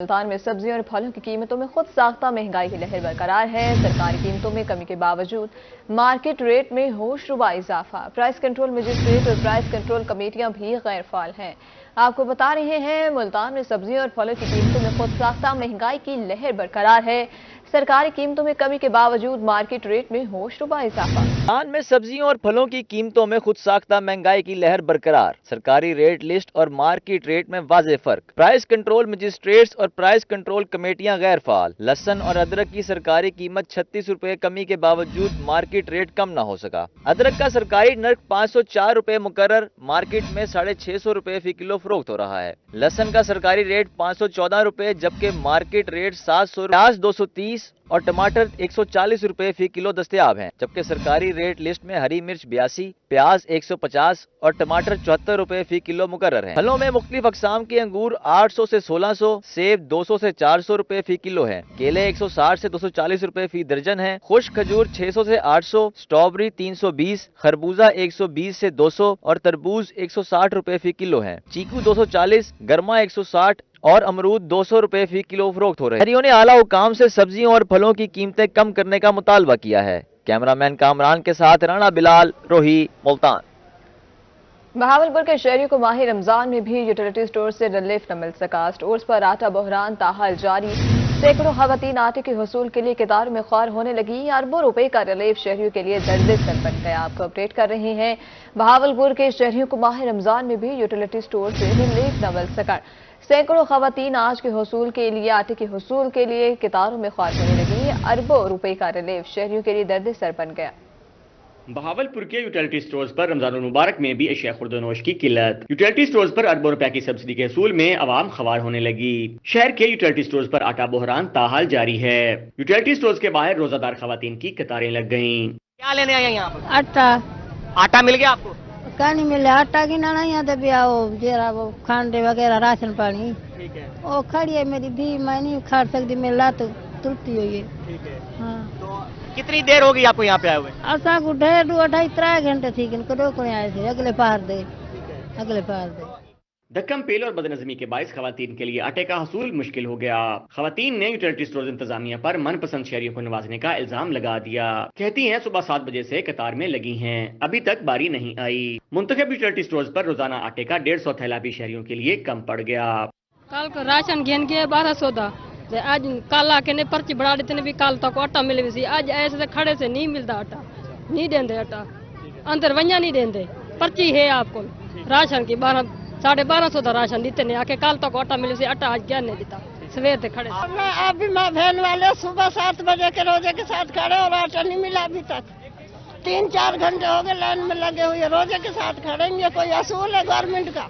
मुल्तान में सब्जियों और फलों की कीमतों में खुद साख्ता महंगाई की लहर बरकरार है। सरकारी कीमतों में कमी के बावजूद मार्केट रेट में होशरुबा इजाफा। प्राइस कंट्रोल मजिस्ट्रेट और प्राइस कंट्रोल कमेटियां भी गैर फाल हैं। आपको बता रहे हैं, मुल्तान में सब्जियों और फलों की कीमतों में खुद साख्ता महंगाई की लहर बरकरार है। सरकारी कीमतों में कमी के बावजूद मार्केट रेट में होशरुबा इजाफा। मुल्तान में सब्जियों और फलों की कीमतों में खुद साख्ता महंगाई की लहर बरकरार। सरकारी रेट लिस्ट और मार्केट रेट में वाज़ेह फर्क। प्राइस कंट्रोल मजिस्ट्रेट्स और प्राइस कंट्रोल कमेटियां गैर फाल। लहसुन और अदरक की सरकारी कीमत 36 रुपए कमी के बावजूद मार्केट रेट कम न हो सका। अदरक का सरकारी नर्क 504 रुपए मुकर्रर, मार्केट में 650 रुपए फी किलो फरोख्त हो रहा है। लहसुन का सरकारी रेट 514 रुपए जबकि मार्केट रेट 700, प्याज 230 और टमाटर 140 रुपए फी किलो दस्तयाब हैं, जबकि सरकारी रेट लिस्ट में हरी मिर्च 82, प्याज 150 और टमाटर 74 रुपए फी किलो मुकर्रर हैं। फलों में मुख्तलिफ अकसाम के अंगूर 800 से 1600, सेब 200 से 400 रुपए फी किलो है, केले 160 से 240 रुपए फी दर्जन है, खुश्क खजूर 600 से 800, स्ट्रॉबेरी 320, खरबूजा 120 से 200 और तरबूज 160 रुपए फी किलो है। चीकू 240, गरमा 160 और अमरूद 200 रुपए फी किलो फरोख्त हो रहे हैं। शहरियों ने आला हुकाम से सब्जियों और फलों की कीमतें कम करने का मुतालबा किया है। कैमरामैन कामरान के साथ राणा बिलाल, रोही, मुल्तान। बहावलपुर के शहरियों को माह रमजान में भी यूटिलिटी स्टोर से रिलीफ न मिल सका। स्टोर्स पर आटा बहरान ताहाल जारी। सैकड़ों खवातीन आटे के हुसूल के लिए कतार में ख्वार होने लगी। अरबों रुपए का रिलीफ शहरियों के लिए दर्द सर बन गया। आपको अपडेट कर रहे हैं, बहावलपुर के शहरियों को माह रमजान में भी यूटिलिटी स्टोर से रिलीफ न मिल सका। सैकड़ों खवातीन आज के हुसूल के लिए आटे के हुसूल के लिए कतारों में ख्वार होने लगी। अरबों रुपए का रिलीफ शहरियों के लिए दर्द सर बन गया। बहावलपुर के यूटिलिटी स्टोर्स पर रमजान मुबारक में भी अशिया खुर्दनोश की किल्लत। यूटिलिटी स्टोर्स पर अरबों रुपए की सब्सिडी के हसूल में अवाम खवार होने लगी। शहर के यूटिलिटी स्टोर्स पर आटा बहरान ताहाल जारी है। यूटिलिटी स्टोर्स के बाहर रोजादार खवातीन की कतारें लग गईं। क्या लेने आए यहाँ पर? आटा मिल गया आपको? का नहीं मिले, आटा की ना यहाँ तो भी आओ जरा वो खांडे वगैरह राशन पानी। ठीक है। वो खड़ी है मेरी भी, मैं नहीं खा सकती, मेरी लात तुलती हुई है। ठीक है। हाँ। तो कितनी देर होगी आपको यहाँ पे आए हुए? असा को 2.5-3 घंटे थी, इनको रोकने आए थे, अगले पार दे। धक्कम पेल और बदनज़मी के बायस खवातीन के लिए आटे का हसूल मुश्किल हो गया। खवातीन ने यूटिलिटी स्टोर इंतजामिया पर मनपसंद शहरियों को नवाजने का इल्जाम लगा दिया। कहती हैं सुबह 7 बजे से कतार में लगी हैं, अभी तक बारी नहीं आई। मुंतखब यूटिलिटी स्टोर पर रोजाना आटे का 150 थैला भी शहरियों के लिए कम पड़ गया। कल को राशन घेन के 1200 था, आज कल आके ने पर्ची बढ़ा देते ने भी कल तक आटा मिले सी। आज ऐसे खड़े से नहीं मिलता आटा, नहीं देंगे आटा, अंदर वैया नहीं देंगे। पर्ची है आपको राशन की 1250 था राशन देते ने, आके कल तक आटा मिले से आटा आज क्या नहीं देता। सवेर से खड़े अभी मैं वैन वाले सुबह 7 बजे के रोजे के साथ खड़े और आटा नहीं मिला अभी तक। 3-4 घंटे हो गए लाइन में लगे हुए, रोजे के साथ खड़ेंगे, कोई असूल है गवर्नमेंट का?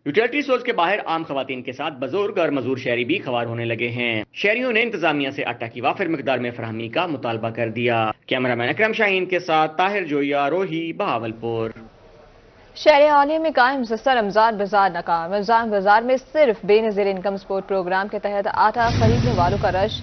यूटिलिटी स्टोर्स के बाहर आम खवातीन के साथ बुजुर्ग और मजदूर शहरी भी खवार होने लगे हैं। शहरियों ने इंतजामिया से आटा की वाफिर मिकदार में फराहमी का मुतालबा कर दिया। कैमरामैन अकरम शाहीन के साथ ताहिर जोया, रोही, बहावलपुर। शहर आलिया में कायम सस्ता रमजान बाजार नाकाम। रमजान बाजार में सिर्फ बेनजीर इनकम सपोर्ट प्रोग्राम के तहत आटा खरीदने वालों का रश।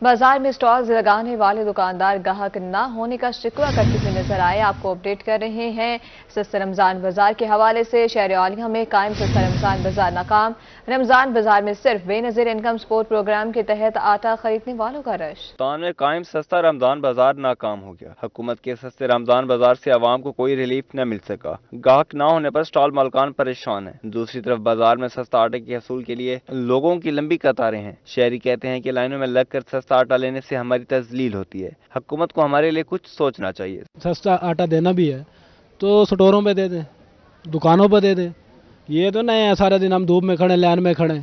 बाजार में स्टॉल्स लगाने वाले दुकानदार ग्राहक न होने का शिकवा करते हुए नजर आए। आपको अपडेट कर रहे हैं, सस्ता रमजान बाजार के हवाले से शहर आलिया में कायम सस्ता रमजान बाजार नाकाम। रमजान बाजार में सिर्फ बेनजीर इनकम सपोर्ट प्रोग्राम के तहत आटा खरीदने वालों का रश। मुल्तान में कायम सस्ता रमजान बाजार नाकाम हो गया। हुकूमत के सस्ते रमजान बाजार से आवाम को कोई रिलीफ न मिल सका। ग्राहक न होने पर स्टॉल मालकान परेशान है। दूसरी तरफ बाजार में सस्ता आटे के हसूल के लिए लोगों की लंबी कतारें हैं। शहरी कहते हैं कि लाइनों में लगकर सस्ता आटा लेने से हमारी तजलील होती है। हुकूमत को हमारे लिए कुछ सोचना चाहिए। सस्ता आटा देना भी है तो स्टोरों पे दे दें, दुकानों पे दे दें। ये तो नहीं है सारा दिन हम धूप में खड़े, लाइन में खड़े।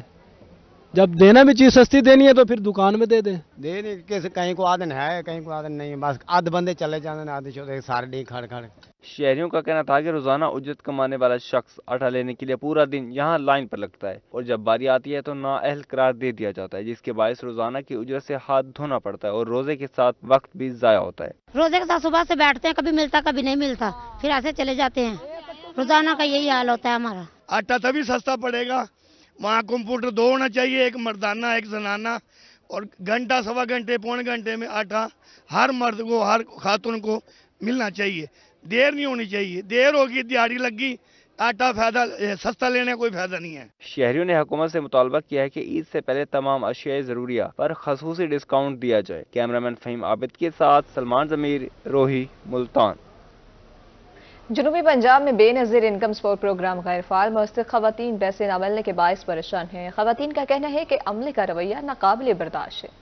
जब देना भी चीज सस्ती देनी है तो फिर दुकान में दे दें। देने कैसे, कहीं को आदन है, कहीं को आदन नहीं है, बस आध बंदे चले जाते, आधे छोटे सारे डी खड़ खड़। शहरियों का कहना था कि रोजाना उजरत कमाने वाला शख्स आटा लेने के लिए पूरा दिन यहाँ लाइन पर लगता है और जब बारी आती है तो नाअहल करार दे दिया जाता है, जिसके बायस रोजाना की उजरत से हाथ धोना पड़ता है और रोजे के साथ वक्त भी जाया होता है। रोजे के साथ सुबह से बैठते हैं, कभी मिलता कभी नहीं मिलता, फिर ऐसे चले जाते हैं। रोजाना का यही हाल होता है हमारा। आटा तभी सस्ता पड़ेगा, वहाँ कंप्यूटर 2 होना चाहिए, एक मर्दाना एक जनाना, और घंटा सवा घंटे पौने घंटे में आटा हर मर्द को हर खातून को मिलना चाहिए। देर नहीं होनी चाहिए, देर होगी दिहाड़ी लगी आटा फायदा सस्ता लेने का कोई फायदा नहीं है। शहरियों ने हुकूमत से मुतालबा किया है कि ईद से पहले तमाम अशियाए ज़रूरिया पर खसूसी डिस्काउंट दिया जाए। कैमरामैन फ़हीम आबिद के साथ सलमान ज़मीर, रोही, मुल्तान। जनूबी पंजाब में बेनज़ीर इनकम सपोर्ट प्रोग्राम गैर फाल, मुस्तक खवातीन पैसे न मिलने के बायस परेशान हैं। खवातीन का कहना है कि अमले का रवैया नाकाबिले बर्दाश्त है।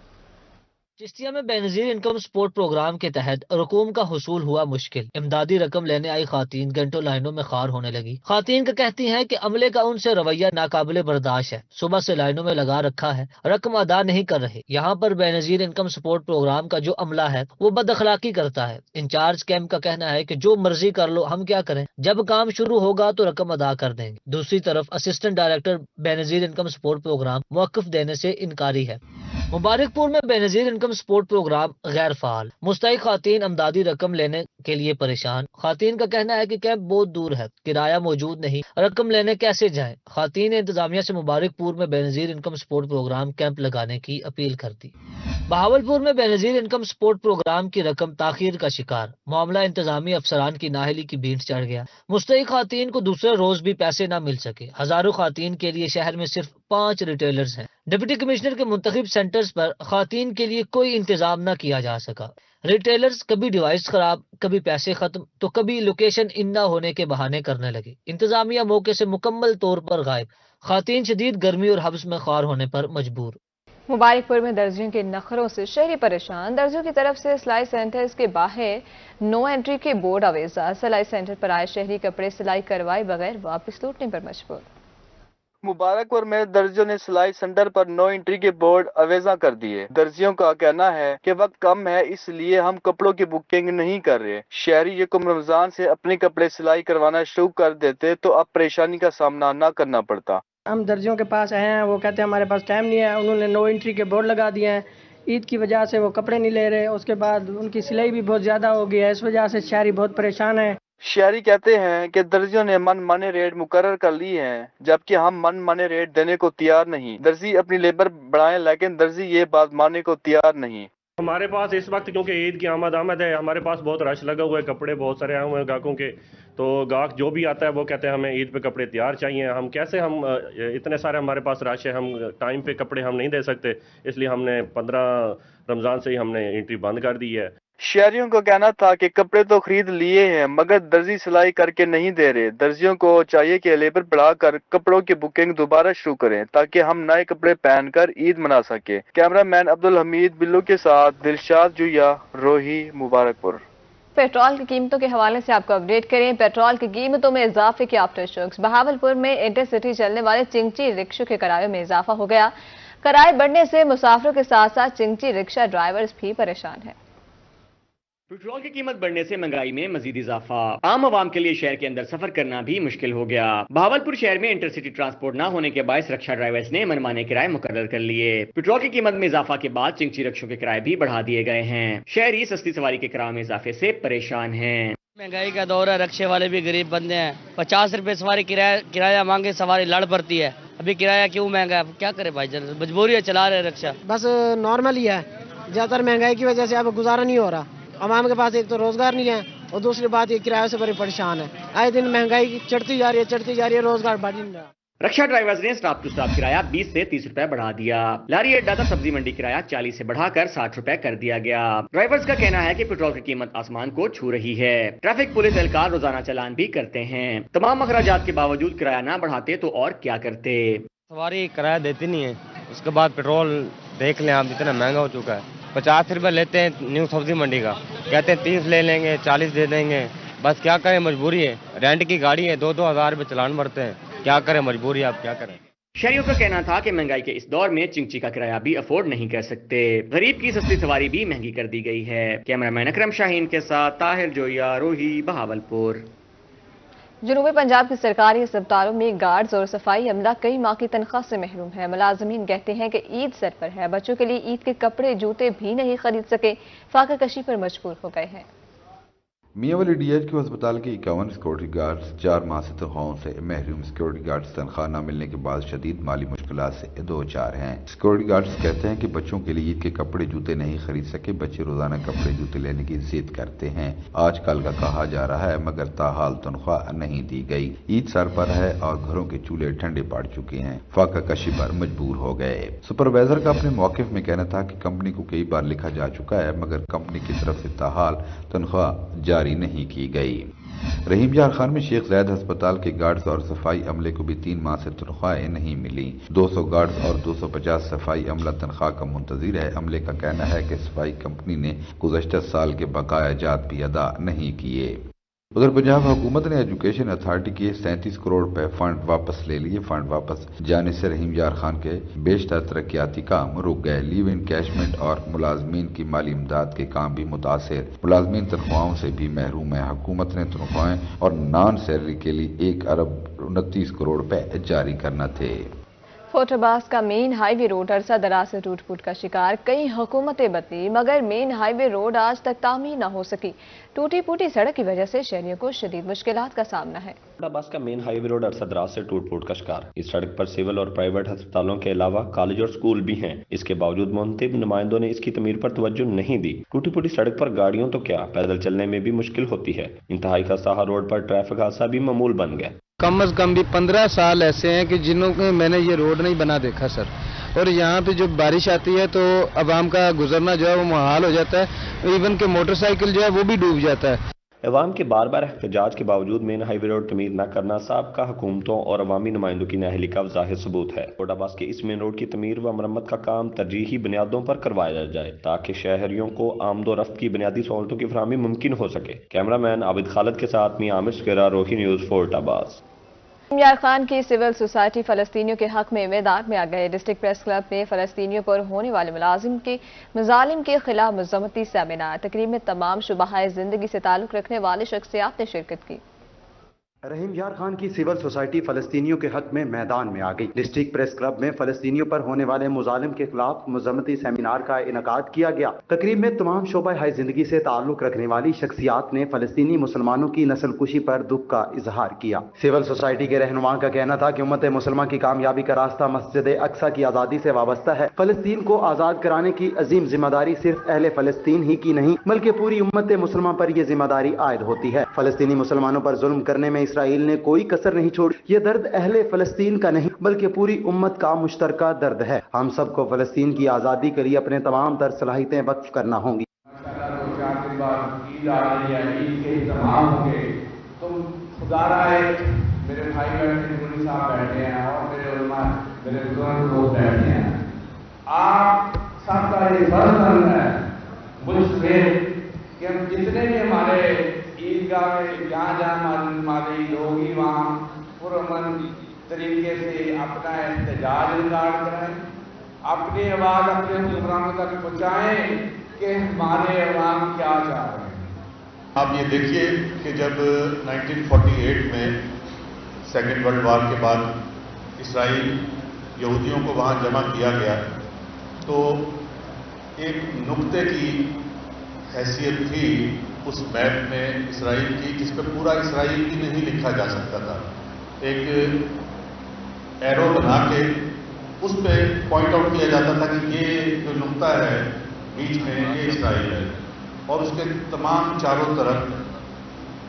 चिश्तिया में बेनज़ीर इनकम सपोर्ट प्रोग्राम के तहत रकूम का हुसूल हुआ मुश्किल। इमदादी रकम लेने आई खातीन घंटों लाइनों में खार होने लगी। खातीन का कहती हैं कि अमले का उनसे रवैया नाकाबिले बर्दाश्त है। सुबह से लाइनों में लगा रखा है, रकम अदा नहीं कर रहे। यहाँ पर बेनज़ीर इनकम सपोर्ट प्रोग्राम का जो अमला है वो बदअखलाकी करता है। इंचार्ज कैंप का कहना है कि जो मर्जी कर लो, हम क्या करें, जब काम शुरू होगा तो रकम अदा कर देंगे। दूसरी तरफ assistant director Benazir income support programme मौक़िफ़ देने से इनकारी है। मुबारकपुर में बेनज़ीर इनकम सपोर्ट प्रोग्राम गैर फाल, मुस्तहिक खातीन अमदादी रकम लेने के लिए परेशान। खातीन का कहना है कि कैंप बहुत दूर है, किराया मौजूद नहीं, रकम लेने कैसे जाएं। खातीन ने इंतजामिया से मुबारकपुर में Benazir income support programme camp लगाने की अपील कर दी। बहावलपुर में बेनज़ीर इनकम सपोर्ट प्रोग्राम की रकम ताखीर का शिकार, मामला इंतजामी अफसरान की नाहली की भीड़ चढ़ गया। मुस्तहिक खातीन को दूसरे रोज भी पैसे न मिल सके। हजारों खातीन के लिए शहर में सिर्फ 5 रिटेलर्स हैं। डिप्टी कमिश्नर के मुंतखब सेंटर्स पर खातीन के लिए कोई इंतजाम न किया जा सका। रिटेलर्स कभी डिवाइस खराब, कभी पैसे खत्म, तो कभी लोकेशन इन न होने के बहाने करने लगे। इंतजामिया मौके से मुकम्मल तौर पर गायब। खातीन शदीद गर्मी और हब्स में खार होने पर मजबूर। मुबारकपुर में दर्जियों के नखरों से शहरी परेशान। दर्जियों की तरफ से सिलाई सेंटर्स के बाहर नो एंट्री के बोर्ड अवेजा। सिलाई सेंटर पर आए शहरी कपड़े सिलाई करवाए बगैर वापस लौटने पर मजबूर। मुबारकपुर में दर्जियों ने सिलाई सेंटर पर नो एंट्री के बोर्ड अवेजा कर दिए। दर्जियों का कहना है कि वक्त कम है, इसलिए हम कपड़ों की बुकिंग नहीं कर रहे। शहरी यकम रमजान से अपने कपड़े सिलाई करवाना शुरू कर देते तो अब परेशानी का सामना न करना पड़ता। हम दर्जियों के पास आए हैं, वो कहते हैं हमारे पास टाइम नहीं है। उन्होंने नो एंट्री के बोर्ड लगा दिए हैं। ईद की वजह से वो कपड़े नहीं ले रहे। उसके बाद उनकी सिलाई भी बहुत ज्यादा हो गई है। इस वजह से शहरी बहुत परेशान है। शहरी कहते हैं कि दर्जियों ने मन माने रेट मुकर्रर कर ली हैं, जबकि हम मन माने रेट देने को तैयार नहीं। दर्जी अपनी लेबर बढ़ाएं, लेकिन दर्जी ये बात मानने को तैयार नहीं। हमारे पास इस वक्त क्योंकि ईद की आमद है, हमारे पास बहुत रश लगा हुआ है, कपड़े बहुत सारे आए हुए हैं गाहकों के। तो गाहक जो भी आता है वो कहते हैं हमें ईद पे कपड़े तैयार चाहिए। हम कैसे, हम इतने सारे हमारे पास रश है, हम टाइम पे कपड़े हम नहीं दे सकते। इसलिए हमने 15 रमजान से ही हमने एंट्री बंद कर दी है। शहरियों को कहना था कि कपड़े तो खरीद लिए हैं, मगर दर्जी सिलाई करके नहीं दे रहे। दर्जियों को चाहिए कि लेबर बढ़ाकर कपड़ों की बुकिंग दोबारा शुरू करें ताकि हम नए कपड़े पहनकर ईद मना सके। कैमरामैन अब्दुल हमीद बिल्लू के साथ दिलशाद जुया, रोही, मुबारकपुर। पेट्रोल की कीमतों के हवाले से आपको अपडेट करें। पेट्रोल की कीमतों में इजाफे के आफ्टर शॉक्स। बहावलपुर में इंटरसिटी चलने वाले चिंगची रिक्शों के किराए में इजाफा हो गया। किराए बढ़ने से मुसाफिरों के साथ साथ चिंगची रिक्शा ड्राइवर्स भी परेशान हैं। पेट्रोल की कीमत बढ़ने से महंगाई में मजीद इजाफा। आम आवाम के लिए शहर के अंदर सफर करना भी मुश्किल हो गया। बहावलपुर शहर में इंटरसिटी ट्रांसपोर्ट न होने के बायस रिक्शा ड्राइवर्स ने मनमाने किराए मुकर्रर कर लिए। पेट्रोल की कीमत में इजाफा के बाद चिंगची रिक्शों के किराए भी बढ़ा दिए गए हैं। शहरी सस्ती सवारी के किराए में इजाफे से परेशान हैं। महंगाई का दौर है, रिक्शे वाले भी गरीब बंदे हैं। 50 रुपए सवारी किराया मांगे, सवारी लड़ पड़ती है। अभी किराया क्यों महंगा है, क्या करे भाई, मजबूरी है, चला रहे रिक्शा। बस नॉर्मल ही है, ज्यादातर महंगाई की वजह से अब गुजारा नहीं हो रहा। अवाम के पास एक तो रोजगार नहीं है और दूसरी बात ये किराए से बड़ी परेशान है। आए दिन महंगाई चढ़ती जा रही है, रोजगार बढ़ नहीं रहा। रिक्शा ड्राइवर्स ने स्टॉप टू स्टॉप किराया 20 से 30 रुपए बढ़ा दिया। लारी अड्डा तक सब्जी मंडी किराया 40 से बढ़ाकर 60 रुपए कर दिया गया। ड्राइवर्स का कहना है कि पेट्रोल की कीमत आसमान को छू रही है। ट्रैफिक पुलिस एहलकार रोजाना चालान भी करते हैं। तमाम अखराजात के बावजूद किराया ना बढ़ाते तो और क्या करते। सवारी किराया देती नहीं है, उसके बाद पेट्रोल देख लें आप इतना महंगा हो चुका है। 50 रुपए लेते हैं न्यू सब्जी मंडी का, कहते हैं 30 ले लेंगे, 40 दे देंगे। बस क्या करें, मजबूरी है। रेंट की गाड़ी है, 2-2 हज़ार रुपए चलान भरते हैं। क्या करें, मजबूरी, आप क्या करें। शहरियों का कहना था कि महंगाई के इस दौर में चिंगची का किराया भी अफोर्ड नहीं कर सकते। गरीब की सस्ती सवारी भी महंगी कर दी गई है। कैमरामैन अकरम शाहीन के साथ ताहिर जोया, रोही, बहावलपुर। जनूबी पंजाब के सरकारी अस्पतालों में गार्ड्स और सफाई अमला कई माह की तनख्वाह से महरूम है। मुलाजमीन कहते हैं कि ईद सर पर है, बच्चों के लिए ईद के कपड़े जूते भी नहीं खरीद सके, फाका कशी पर मजबूर हो गए हैं। मियांवाली DHQ अस्पताल के 51 सिक्योरिटी गार्ड्स 4 माह से तनख्वाहों से महरूम। सिक्योरिटी गार्ड्स तनख्वाह न मिलने के बाद शदीद माली मुश्किलात से दो चार हैं। सिक्योरिटी गार्ड्स कहते हैं कि बच्चों के लिए ईद के कपड़े जूते नहीं खरीद सके, बच्चे रोजाना कपड़े जूते लेने की जिद करते हैं। आज कल का कहा जा रहा है मगर ताहाल तनख्वाह नहीं दी गई। ईद सर पर है और घरों के चूल्हे ठंडे पड़ चुके हैं, फाका कशी पर मजबूर हो गए। सुपरवाइजर का अपने मौकिफ में कहना था कि कंपनी को कई बार लिखा जा चुका है मगर कंपनी की तरफ से ताहाल तनख्वाह जारी नहीं की गई। रहीम यार खान में शेख ज़ैद अस्पताल के गार्ड्स और सफाई अमले को भी 3 माह से तनख्वाहें नहीं मिली। 200 गार्ड्स और 250 सफाई अमला तनख्वाह का मुंतजिर है। अमले का कहना है कि सफाई कंपनी ने गुज़श्ता साल के बकाया जात भी अदा नहीं किए। उधर पंजाब हुकूमत ने एजुकेशन अथॉरिटी के 37 करोड़ रुपए फंड वापस ले लिए। फंड वापस जाने से रहीम यार खान के बेशतर तरक्याती काम रुक गए। लीव इनकैशमेंट और मुलाजमीन की माली इमदाद के काम भी मुतासिर। मुलाजमीन तनख्वाहों से भी महरूम है। हुकूमत ने तनख्वाहें और नॉन सैलरी के लिए 1 अरब 29 करोड़ रुपए जारी करना थे। फोर्टबास का मेन हाईवे रोड अरसा दराज से टूट फूट का शिकार। कई हुकूमतें बदली मगर मेन हाईवे रोड आज तक तामीर न हो सकी। टूटी फूटी सड़क की वजह से शहरियों को शदीद मुश्किलात का सामना है। फोर्टबास का मेन हाईवे रोड अरसा दराज से टूट फूट का शिकार। इस सड़क पर सिविल और प्राइवेट अस्पतालों के अलावा कॉलेज और स्कूल भी हैं। इसके बावजूद मुंतब नुमाइंदों ने इसकी तमीर पर तवज्जो नहीं दी। टूटी फूटी सड़क पर गाड़ियों तो क्या पैदल चलने में भी मुश्किल होती है। इंतहाई खस्ता रोड पर ट्रैफिक हादसा भी मामूल बन गया। कम अज कम भी 15 साल ऐसे हैं कि जिन्हों में मैंने ये रोड नहीं बना देखा सर। और यहाँ पे जो बारिश आती है तो अवाम का गुजरना जो है वो मुहाल हो जाता है। इवन के मोटरसाइकिल जो है वो भी डूब जाता है। अवाम के बार बार एहतजाज के बावजूद मेन हाईवे रोड तमीर न करना साबका हुकूमतों और अवामी नुमाइंदों की नाअहली का ज़ाहिर सबूत है। फोर्टबास के इस मेन रोड की तमीर व मरम्मत का काम तरजीही बुनियादों पर करवाया जाए ताकि शहरियों को आमदोरफ्त की बुनियादी सहूलतों की फराहमी मुमकिन हो सके। कैमरामैन आबिद खालिद के साथ में आमिर सकेरा, रोही न्यूज़, फोर्टबास। यार खान की सिविल सोसाइटी फलस्तीनियों के हक में मैदान में आ गए। डिस्ट्रिक्ट प्रेस क्लब में फलस्तीनियों पर होने वाले मजालिम के खिलाफ मजम्मती सेमिनार। तकरीब में तमाम शुबहाए जिंदगी से ताल्लुक रखने वाले शख्सियात ने शिरकत की। रहीम यार खान की सिविल सोसाइटी फलस्तीनियों के हक में मैदान में आ गई। डिस्ट्रिक्ट प्रेस क्लब में फलस्तीनियों पर होने वाले मुजालिम के खिलाफ मजम्मती सेमिनार का इनकाद किया गया। तकरीब में तमाम शोबा हाय जिंदगी से ताल्लुक रखने वाली शख्सियात ने फलस्तीनी मुसलमानों की नस्ल कुशी पर दुख का इजहार किया। सिविल सोसाइटी के रहनुमा का कहना था कि उम्मत मुसलमान की कामयाबी का रास्ता मस्जिद अक्सा की आज़ादी से वाबस्ता है। फलस्तीन को आज़ाद कराने की अजीम जिम्मेदारी सिर्फ अहले फलस्तीन ही की नहीं बल्कि पूरी उम्मत मुसलमान पर यह जिम्मेदारी आयद होती है। फलस्तीनी मुसलमानों पर जुल्म करने में इसराइल ने कोई कसर नहीं छोड़ी। ये दर्द अहले फलस्तीन का नहीं बल्कि पूरी उम्मत का मुश्तरका दर्द है। हम सबको फलस्तीन की आज़ादी के लिए अपने तमाम तर सलाहियतें वक्फ करना होंगी। मेरे भाई बैठे साहब बैठे हैं और मेरे बुजुर्ग लोग बैठे हैं। आप सबका ये फर्ज बनता है मुझसे कि हम जितने भी हमारे ईदगाह में जहाँ जहाँ हमारी ईद होगी वहाँ पुरअमन तरीके से अपना एहतजाज रिकॉर्ड कराएं, अपनी आवाज़ अपने हुक्मरानों तक पहुँचाएं कि हमारे अवाम क्या चाह रहे हैं। आप ये देखिए कि जब 1948 में सेकेंड वर्ल्ड वॉर के बाद इसराइल यहूदियों को वहाँ जमा किया गया तो एक नुक्ते की हैसियत थी उस मैप में इसराइल की जिस पर पूरा इसराइल भी नहीं लिखा जा सकता था। एक एरो बना के उस पर पॉइंट आउट किया जाता था कि ये जो नुक्ता है बीच में ये इसराइल है और उसके तमाम चारों तरफ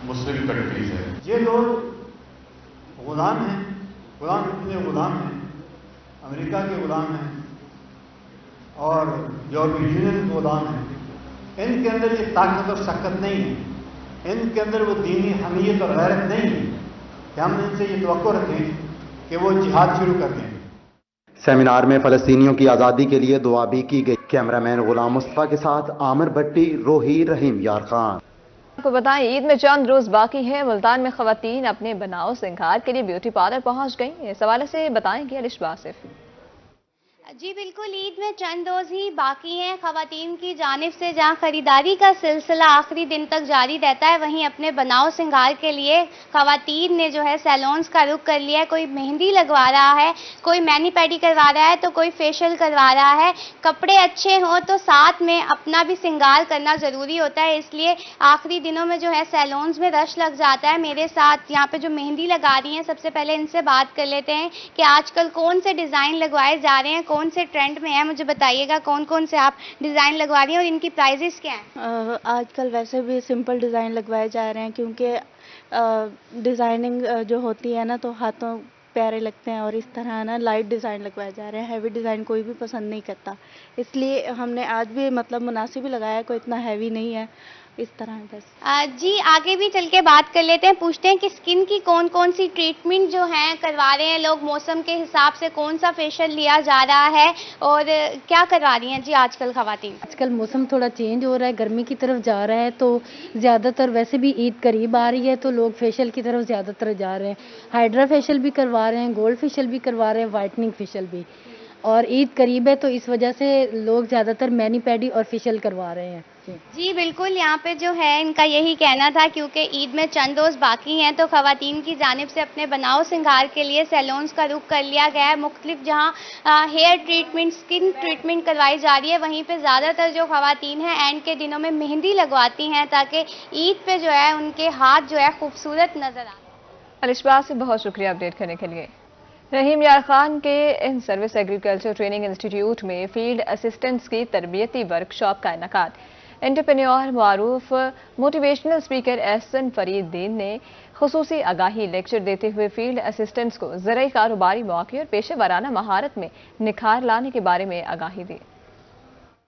मुस्लिम कंट्रीज है। ये लोग गुलाम हैं, गुलाम इतने गुलाम हैं, अमेरिका के गुलाम हैं और यूरोपीय यूनियन के गुलाम हैं। इनके अंदर ये ताकत और शक्ति नहीं है, इनके अंदर वो दीनी हमीयत और गैरत नहीं है कि हम इनसे ये तवक्को रखें कि वो जिहाद शुरू कर दें। सेमिनार में फलस्तीनियों की आज़ादी के लिए दुआ भी की गई। कैमरामैन गुलाम मुस्तफा के साथ आमिर भट्टी, रोही, रहीम यार खान। आपको बताएं ईद में चंद रोज बाकी है। मुल्तान में खवातीन अपने बनाव सिंगार के लिए ब्यूटी पार्लर पहुंच गई। इस हवाले से बताएंगे अलिश बासिफ। जी बिल्कुल, ईद में चंद रोज ही बाकी हैं। खवातीन की जानिब से जहां खरीदारी का सिलसिला आखिरी दिन तक जारी रहता है, वहीं अपने बनाव सिंगार के लिए खवातीन ने जो है सैलून्स का रुख कर लिया है। कोई मेहंदी लगवा रहा है, कोई मैनी पेडी करवा रहा है, तो कोई फेशियल करवा रहा है। कपड़े अच्छे हों तो साथ में अपना भी सिंगार करना ज़रूरी होता है, इसलिए आखिरी दिनों में जो है सैलून्स में रश लग जाता है। मेरे साथ यहाँ पे जो मेहंदी लगा रही हैं, सबसे पहले इनसे बात कर लेते हैं कि आजकल कौन से डिज़ाइन लगवाए जा रहे हैं, कौन से ट्रेंड में है। मुझे बताइएगा कौन कौन से आप डिज़ाइन लगवा रही हैं और इनकी प्राइजेस क्या हैं? आजकल वैसे भी सिंपल डिज़ाइन लगवाए जा रहे हैं, क्योंकि डिज़ाइनिंग जो होती है ना तो हाथों प्यारे लगते हैं, और इस तरह ना लाइट डिज़ाइन लगवाए जा रहे हैं। हैवी डिज़ाइन कोई भी पसंद नहीं करता, इसलिए हमने आज भी मतलब मुनासिब ही लगाया, कोई इतना हैवी नहीं है, इस तरह है बस। जी आगे भी चल के बात कर लेते हैं, पूछते हैं कि स्किन की कौन कौन सी ट्रीटमेंट जो है करवा रहे हैं लोग, मौसम के हिसाब से कौन सा फेशियल लिया जा रहा है और क्या करवा रही हैं जी आजकल खवातीन? आजकल मौसम थोड़ा चेंज हो रहा है, गर्मी की तरफ जा रहा है, तो ज़्यादातर वैसे भी ईद करीब आ रही है तो लोग फेशियल की तरफ ज़्यादातर जा रहे हैं। हाइड्रा फेशियल भी करवा रहे हैं, गोल्ड फेशियल भी करवा रहे हैं, वाइटनिंग फेशियल भी, और ईद करीब है तो इस वजह से लोग ज़्यादातर मैनी पेडी और फेशियल करवा रहे हैं। जी बिल्कुल, यहाँ पे जो है इनका यही कहना था, क्योंकि ईद में चंद रोज़ बाकी हैं तो खवातीन की जानिब से अपने बनाव सिंगार के लिए सैलून्स का रुख कर लिया गया है। मुख्तलिफ जहाँ हेयर ट्रीटमेंट, स्किन ट्रीटमेंट करवाई जा रही है, वहीं पे ज़्यादातर जो खवातीन हैं एंड के दिनों में मेहंदी लगवाती हैं ताकि ईद पे जो है उनके हाथ जो है खूबसूरत नज़र आए। अलिशबा से बहुत शुक्रिया अपडेट करने के लिए। रहीम यार खान के in service agriculture training institute में फील्ड असिस्टेंट्स की तरबियती वर्कशॉप का इनेकाद। एंटरप्रेन्योर मारूफ मोटिवेशनल स्पीकर एहसन फरीदीन ने खुसूसी आगाही लेक्चर देते हुए फील्ड असिस्टेंट्स को ज़राई कारोबारी मौके और पेशेवराना महारत में निखार लाने के बारे में आगाही दी।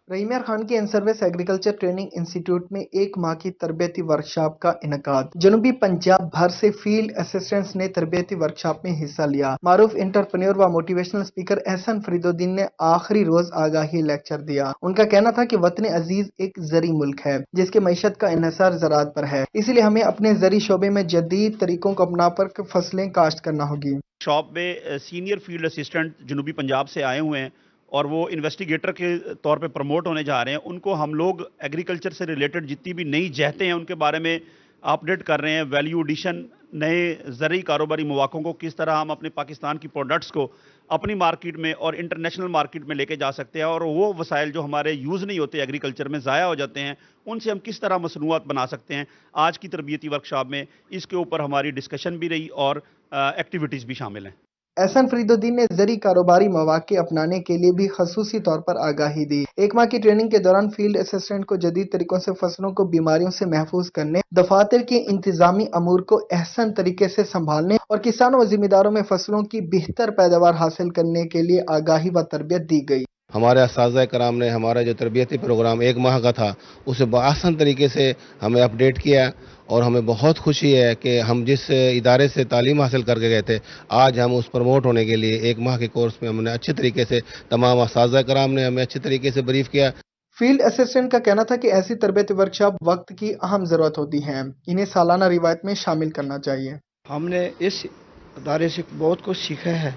रहीम यार खान के in service agriculture training institute में एक माह की तरबियती वर्कशॉप का इनेकाद। जनूबी पंजाब भर से फील्ड असिस्टेंट्स ने तरबियती वर्कशॉप में हिस्सा लिया। मारूफ एंटरप्रेन्योर व मोटिवेशनल स्पीकर एहसन फरीदुद्दीन ने आखिरी रोज आगाही लेक्चर दिया। उनका कहना था कि वतन अजीज एक ज़री मुल्क है जिसके मईशत का इन्हिसार ज़राअत पर है, इसलिए हमें अपने ज़री शोबे में जदीद तरीकों को अपना कर फसलें काश्त करना होगी। शॉप में सीनियर फील्ड असिस्टेंट जनूबी पंजाब से आए हुए हैं और वो इन्वेस्टिगेटर के तौर पे प्रमोट होने जा रहे हैं। उनको हम लोग एग्रीकल्चर से रिलेटेड जितनी भी नई जहतें हैं उनके बारे में अपडेट कर रहे हैं। वैल्यू एडिशन, नए ज़रूरी कारोबारी मौक़ों को किस तरह हम अपने पाकिस्तान की प्रोडक्ट्स को अपनी मार्केट में और इंटरनेशनल मार्केट में लेके जा सकते हैं, और वो वसाइल जो हमारे यूज़ नहीं होते एग्रीकल्चर में ज़ाया हो जाते हैं उनसे हम किस तरह मसनूआत बना सकते हैं। आज की तरबियती वर्कशॉप में इसके ऊपर हमारी डिस्कशन भी रही और एक्टिविटीज़ भी शामिल हैं। एहसन फरीदुद्दीन ने ज़री कारोबारी मौके अपनाने के लिए भी खसूसी तौर पर आगाही दी। एक माह की ट्रेनिंग के दौरान फील्ड असिस्टेंट को जदीद तरीकों से फसलों को बीमारियों से महफूज करने, दफातर के इंतजामी अमूर को अहसन तरीके से संभालने और किसानों व जिम्मेदारों में फसलों की बेहतर पैदावार हासिल करने के लिए आगाही व तरबियत दी गई। हमारे असातिज़ा कराम ने हमारा जो तरबियती प्रोग्राम एक माह का था उसे आसान तरीके से हमें अपडेट किया, और हमें बहुत खुशी है कि हम जिस इदारे से तालीम हासिल करके गए थे आज हम उस प्रमोट होने के लिए एक माह के कोर्स में हमने अच्छे तरीके से तमाम असातिज़ा कराम ने हमें अच्छे तरीके से ब्रीफ किया। फील्ड असिस्टेंट का कहना था कि ऐसी तरबियती वर्कशॉप वक्त की अहम ज़रूरत होती है, इन्हें सालाना रिवायत में शामिल करना चाहिए। हमने इस इदारे से बहुत कुछ सीखा है,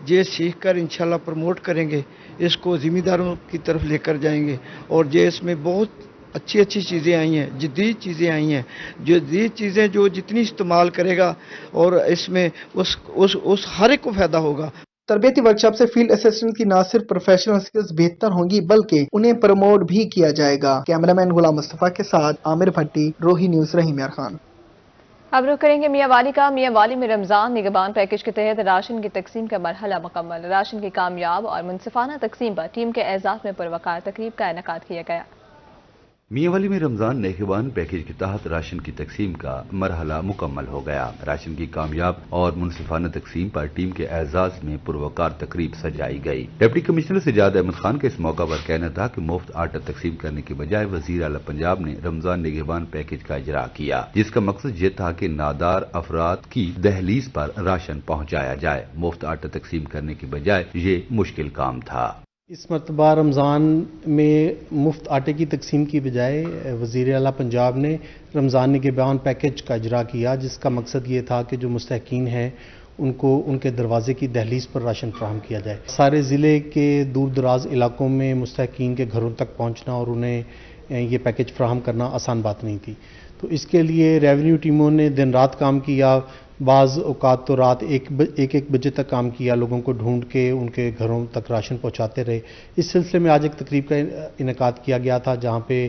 ये सीख कर इंशाल्लाह प्रमोट करेंगे, इसको ज़िम्मेदारों की तरफ लेकर जाएंगे, और ये इसमें बहुत अच्छी अच्छी चीज़ें आई हैं, जदीद चीज़ें आई हैं, जदीद चीज़ें जो जितनी इस्तेमाल करेगा और इसमें उस हर एक को फ़ायदा होगा। तरबियती वर्कशॉप से फील्ड असिस्टेंट की न सिर्फ प्रोफेशनल स्किल्स बेहतर होंगी बल्कि उन्हें प्रमोट भी किया जाएगा। कैमरामैन गुलाम मुस्तफ़ा के साथ आमिर भट्टी, रोही न्यूज़, रहीम यार खान। अब रुक करेंगे मियांवाली का। मियांवाली में रमजान निगहबान पैकेज के तहत राशन की तकसीम का मरहला मुकम्मल। राशन की कामयाब और मुनसिफाना तकसीम पर टीम के एजाज में पुरवकार तकरीब का इनेकाद किया गया। मियांवाली में रमजान निगहबान पैकेज के तहत राशन की तकसीम का मरहला मुकम्मल हो गया। राशन की कामयाब और मुनसिफाना तकसीम पर टीम के एजाज में पुरवकार तकरीब सजाई गई। डिप्टी कमिश्नर सजाद अहमद खान का इस मौका पर कहना था कि मुफ्त आटा तकसीम करने के बजाय वजीर आला पंजाब ने रमजान निगहबान पैकेज का इजरा किया, जिसका मकसद ये था कि नादार अफराद की दहलीज पर राशन पहुँचाया जाए। मुफ्त आटा तकसीम करने के बजाय ये मुश्किल काम था। इस मरतबा रमज़ान में मुफ्त आटे की तकसीम की बजाय वज़ीर आला पंजाब ने रमज़ान निगहबान पैकेज का इजरा किया, जिसका मकसद ये था कि जो मुस्तहकीन हैं उनको उनके दरवाजे की दहलीज पर राशन फराहम किया जाए। सारे ज़िले के दूर दराज इलाकों में मुस्तहिकीन के घरों तक पहुँचना और उन्हें ये पैकेज फराहम करना आसान बात नहीं थी। तो इसके लिए रेवेन्यू टीमों ने दिन रात काम किया, बाज़ औकात तो रात एक बजे तक काम किया, लोगों को ढूंढ के उनके घरों तक राशन पहुंचाते रहे। इस सिलसिले में आज एक तकरीब का इनेकाद किया गया था जहां पे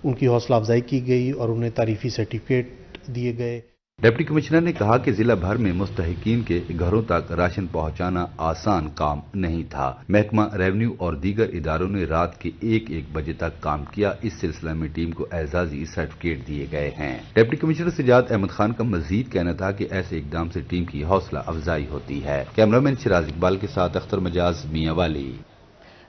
उनकी हौसला अफजाई की गई और उन्हें तारीफी सर्टिफिकेट दिए गए। डिप्टी कमिश्नर ने कहा कि जिला भर में मुस्तहिकीन के घरों तक राशन पहुंचाना आसान काम नहीं था। महकमा रेवेन्यू और दीगर इदारों ने रात के 1 बजे तक काम किया। इस सिलसिले में टीम को एजाजी सर्टिफिकेट दिए गए हैं। डिप्टी कमिश्नर सजाद अहमद खान का मजीद कहना था कि ऐसे इकदाम से टीम की हौसला अफजाई होती है। कैमरामैन शिराज इकबाल के साथ अख्तर मजाज मियां वाली।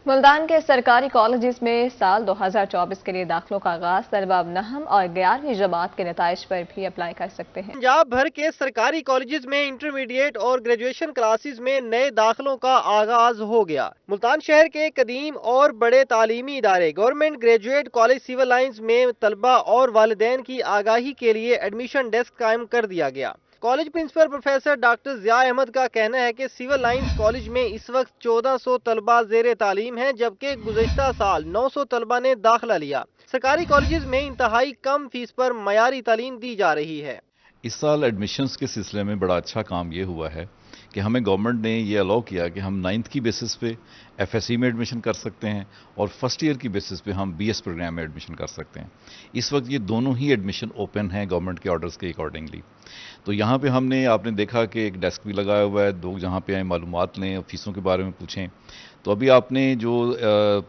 मुल्तान के सरकारी कॉलेजेस में साल 2024 के लिए दाखिलों का आगाज तलबा अब नहम और 11वीं जमात के नताइज पर भी अप्लाई कर सकते हैं। पंजाब भर के सरकारी कॉलेजेस में इंटरमीडिएट और ग्रेजुएशन क्लासेस में नए दाखिलों का आगाज हो गया। मुल्तान शहर के कदीम और बड़े तालीमी इदारे government graduate college civil lines में तलबा और वालिदैन की आगाही के लिए एडमिशन डेस्क कायम कर दिया गया। College principal professor doctor Zia Ahmed का कहना है कि सिविल लाइंस कॉलेज में इस वक्त 1400 तलबा ज़ेरे तालीम हैं, जबकि गुज़श्ता साल 900 तलबा ने दाखिला लिया। सरकारी कॉलेजेस में इंतहाई कम फीस पर मयारी तालीम दी जा रही है। इस साल एडमिशन्स के सिलसिले में बड़ा अच्छा काम ये हुआ है कि हमें गवर्नमेंट ने ये अलाउ किया कि हम 9th की बेसिस पे FSE में एडमिशन कर सकते हैं और फर्स्ट ईयर की बेसिस पे हम BS प्रोग्राम में एडमिशन कर सकते हैं। इस वक्त ये दोनों ही एडमिशन ओपन हैं गवर्नमेंट के ऑर्डर्स के अकॉर्डिंगली। तो यहाँ पे आपने देखा कि एक डेस्क भी लगाया हुआ है, लोग जहाँ पे आए मालूमात लें, फीसों के बारे में पूछें। तो अभी आपने जो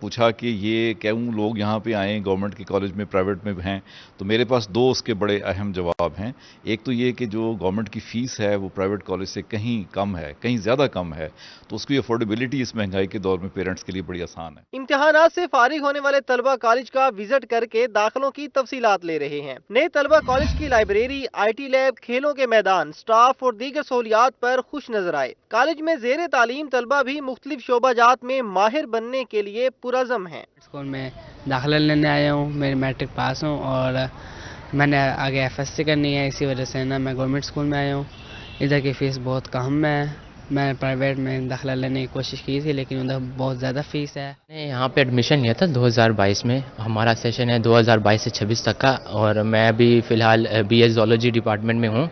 पूछा कि ये क्यों लोग यहाँ पे आए गवर्नमेंट के कॉलेज में प्राइवेट में हैं, तो मेरे पास 2 उसके बड़े अहम जवाब हैं। एक तो ये कि जो गवर्नमेंट की फ़ीस है वो प्राइवेट कॉलेज से कहीं कम है, कहीं ज़्यादा कम है, तो उसकी अफोर्डेबिलिटी इस महंगाई के दौर में पेरेंट्स के लिए बड़ी आसान है। इम्तिहानात से फारिग होने वाले तलबा कॉलेज का विजिट करके दाखिलों की तफसीलात ले रहे हैं। नए तलबा कॉलेज की लाइब्रेरी, IT लैब, खेलों के मैदान, स्टाफ और दीगर सहूलियात पर खुश नजर आए। कॉलेज में ज़ेरे तालीम तलबा भी मुख्तलिफ शोबाजात में माहिर बनने के लिए पुरज़म हैं। स्कूल में दाखिला लेने आया हूँ, मेरी मैट्रिक पास हूँ और मैंने आगे FSC करनी है, इसी वजह से ना मैं गवर्नमेंट स्कूल में आया हूँ। इधर की फ़ीस बहुत कम है। मैं प्राइवेट में दाखिला लेने की कोशिश की थी लेकिन उधर बहुत ज़्यादा फ़ीस है। यहाँ पे एडमिशन लिया था 2022 में। हमारा सेशन है 2022 से 26 तक का और मैं अभी फ़िलहाल BS ज़ूलॉजी डिपार्टमेंट में हूँ।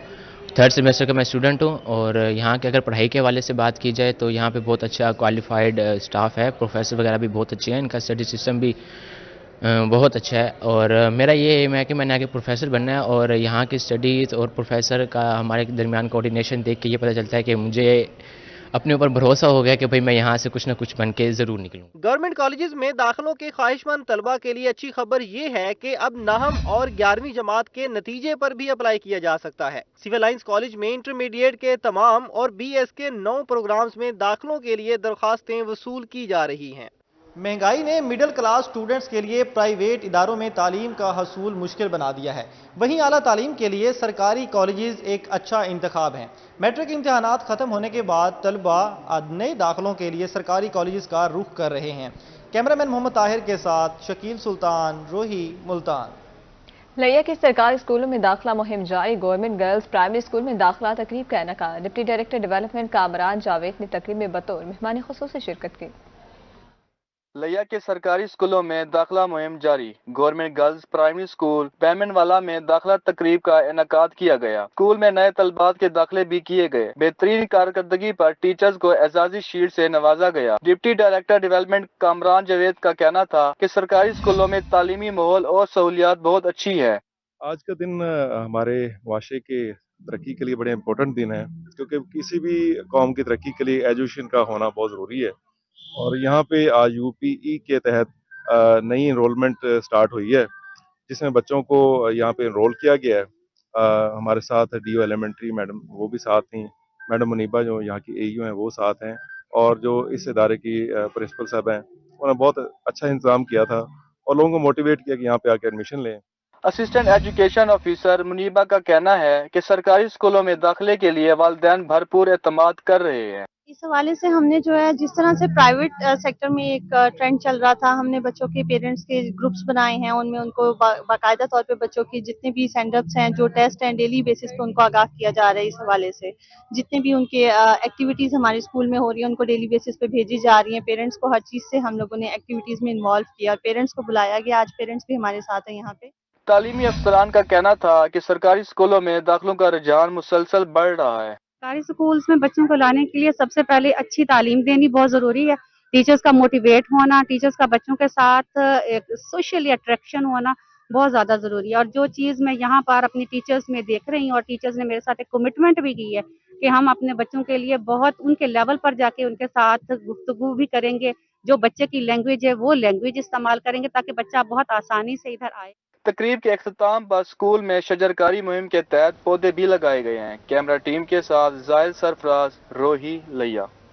3rd सेमेस्टर का मैं स्टूडेंट हूँ और यहाँ के अगर पढ़ाई के हवाले से बात की जाए तो यहाँ पे बहुत अच्छा क्वालिफाइड स्टाफ है, प्रोफेसर वगैरह भी बहुत अच्छे हैं, इनका स्टडी सिस्टम भी बहुत अच्छा है और मेरा ये एम है कि मैंने आगे प्रोफेसर बनना है और यहाँ की स्टडीज़ और प्रोफेसर का हमारे दरमियान कोऑर्डिनेशन देख के ये पता चलता है कि मुझे अपने ऊपर भरोसा हो गया कि भाई मैं यहाँ से कुछ न कुछ बन के ज़रूर निकलूँ। गवर्नमेंट कॉलेजेस में दाखिलों के ख्वाहिशमंद तलबा के लिए अच्छी खबर ये है कि अब नहम और 11वीं जमात के नतीजे पर भी अप्लाई किया जा सकता है। सिविल लाइंस कॉलेज में इंटरमीडिएट के तमाम और BS के 9 प्रोग्राम्स में दाखिलों के लिए दरख्वास्तें वसूल की जा रही हैं। महंगाई ने मिडिल क्लास स्टूडेंट्स के लिए प्राइवेट इदारों में तालीम का हसूल मुश्किल बना दिया है। वहीं आला तालीम के लिए सरकारी कॉलेजेस एक अच्छा इंतखाब हैं। मैट्रिक इम्तिहानात ख़त्म होने के बाद तलबा नए दाखिलों के लिए सरकारी कॉलेजेस का रुख कर रहे हैं। कैमरामैन मोहम्मद ताहिर के साथ शकील सुल्तान, रोही, मुल्तान। लिया के सरकारी स्कूलों में दाखिला मुहिम जारी। गवर्नमेंट गर्ल्स प्राइमरी स्कूल में दाखिला तकरीब का इनेकाद। Deputy director development Kamran Javed ने तकरीब में बतौर मेहमान खुसूसी शिरकत की। लिया के सरकारी स्कूलों में दाखिला मुहिम जारी। गवर्नमेंट गर्ल्स प्राइमरी स्कूल बैमनवाला में दाखिला तकरीब का इनेकाद किया गया। स्कूल में नए तलबात के दाखिले भी किए गए। बेहतरीन कारकर्दगी पर टीचर्स को एजाजी शील्ड से नवाजा गया। Deputy director development Kamran Javed का कहना था कि सरकारी स्कूलों में तालीमी माहौल और सहूलियात बहुत अच्छी है। आज का दिन हमारे माशरे के तरक्की के लिए बड़े इम्पोर्टेंट दिन है, क्योंकि किसी भी कौम की तरक्की के लिए एजुकेशन का होना बहुत ज़रूरी है। और यहाँ पे आज UPE के तहत नई इनरोलमेंट स्टार्ट हुई है, जिसमें बच्चों को यहाँ पे इनरोल किया गया है। हमारे साथ DO एलिमेंट्री मैडम वो भी साथ थी, मैडम मुनीबा जो यहाँ की AU हैं वो साथ हैं, और जो इस इदारे की प्रिंसिपल साहब हैं उन्होंने बहुत अच्छा इंतजाम किया था और लोगों को मोटिवेट किया कि यहाँ पे आके एडमिशन लें। असिस्टेंट एजुकेशन ऑफिसर मुनीबा का कहना है कि सरकारी स्कूलों में दाखिले के लिए वालिदैन भरपूर एतमाद कर रहे हैं। इस हवाले से हमने जो है जिस तरह से प्राइवेट सेक्टर में एक ट्रेंड चल रहा था, हमने बच्चों के पेरेंट्स के ग्रुप्स बनाए हैं, उनमें उनको बाकायदा तौर पे बच्चों की जितने भी सेंडअप्स हैं, जो टेस्ट हैं, डेली बेसिस पे उनको आगाह किया जा रहा है। इस हवाले से जितने भी उनके एक्टिविटीज़ हमारे स्कूल में हो रही है, उनको डेली बेसिस पे भेजी जा रही हैं। पेरेंट्स को हर चीज़ से हम लोगों ने एक्टिविटीज़ में इन्वॉल्व किया और पेरेंट्स को बुलाया गया। आज पेरेंट्स भी हमारे साथ हैं यहाँ पे। तालीमी अफसरान का कहना था कि सरकारी स्कूलों में दाखिलों का रुझान मुसलसल बढ़ रहा है। सरकारी स्कूल्स में बच्चों को लाने के लिए सबसे पहले अच्छी तालीम देनी बहुत ज़रूरी है। टीचर्स का मोटिवेट होना, टीचर्स का बच्चों के साथ एक सोशली अट्रैक्शन होना बहुत ज़्यादा ज़रूरी है। और जो चीज़ मैं यहाँ पर अपनी टीचर्स में देख रही हूँ, और टीचर्स ने मेरे साथ एक कमिटमेंट भी की है कि हम अपने बच्चों के लिए बहुत उनके लेवल पर जाके उनके साथ गुफ्तगू भी करेंगे, जो बच्चे की लैंग्वेज है वो लैंग्वेज इस्तेमाल करेंगे ताकि बच्चा बहुत आसानी से इधर आए। तकरीब के अख्ताम पर स्कूल में शजरकारी मुहिम के तहत पौधे भी लगाए गए हैं। कैमरा टीम के साथ जाहिद सरफराज, रोही, लिया।